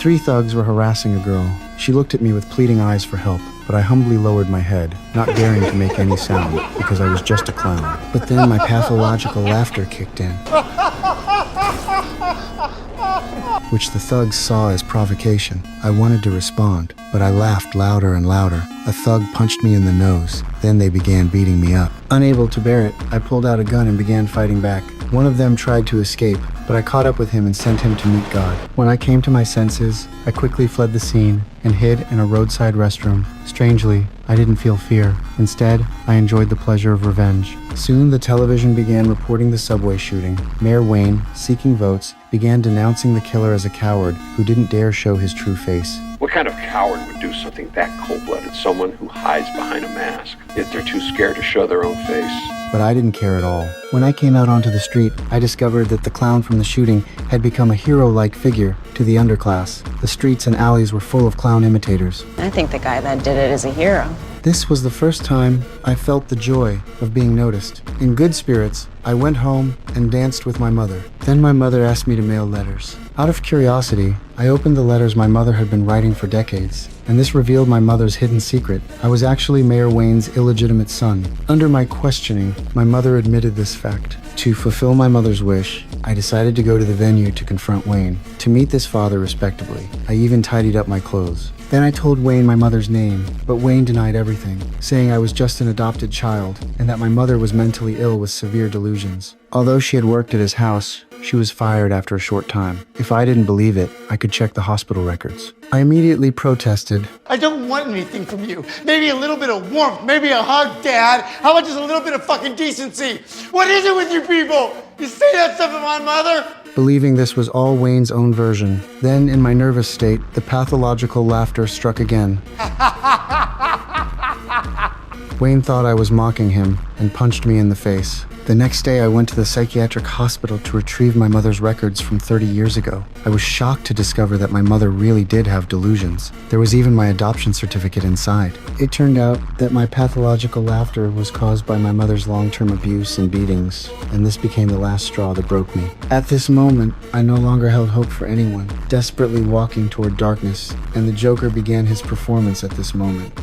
3 thugs were harassing a girl. She looked at me with pleading eyes for help, but I humbly lowered my head, not daring to make any sound because I was just a clown. But then my pathological laughter kicked in, which the thugs saw as provocation. I wanted to respond, but I laughed louder and louder. A thug punched me in the nose. Then they began beating me up. Unable to bear it, I pulled out a gun and began fighting back. One of them tried to escape, but I caught up with him and sent him to meet God. When I came to my senses, I quickly fled the scene and hid in a roadside restroom. Strangely, I didn't feel fear. Instead, I enjoyed the pleasure of revenge. Soon, the television began reporting the subway shooting. Mayor Wayne, seeking votes, began denouncing the killer as a coward who didn't dare show his true face. What kind of coward would do something that cold-blooded? Someone who hides behind a mask, yet they're too scared to show their own face. But I didn't care at all. When I came out onto the street, I discovered that the clown from the shooting had become a hero-like figure to the underclass. The streets and alleys were full of clown imitators. I think the guy that did it is a hero. This was the first time I felt the joy of being noticed. In good spirits, I went home and danced with my mother. Then my mother asked me to mail letters. Out of curiosity, I opened the letters my mother had been writing for decades, and this revealed my mother's hidden secret. I was actually Mayor Wayne's illegitimate son. Under my questioning, my mother admitted this fact. To fulfill my mother's wish, I decided to go to the venue to confront Wayne, to meet this father respectably. I even tidied up my clothes. Then I told Wayne my mother's name, but Wayne denied everything, saying I was just an adopted child and that my mother was mentally ill with severe delusions. Although she had worked at his house, she was fired after a short time. If I didn't believe it, I could check the hospital records. I immediately protested. I don't want anything from you. Maybe a little bit of warmth, maybe a hug, Dad. How about just a little bit of fucking decency? What is it with you people? You say that stuff to my mother? Believing this was all Wayne's own version. Then, in my nervous state, the pathological laughter struck again. Wayne thought I was mocking him and punched me in the face. The next day, I went to the psychiatric hospital to retrieve my mother's records from 30 years ago. I was shocked to discover that my mother really did have delusions. There was even my adoption certificate inside. It turned out that my pathological laughter was caused by my mother's long-term abuse and beatings, and this became the last straw that broke me. At this moment, I no longer held hope for anyone, desperately walking toward darkness, and the Joker began his performance at this moment.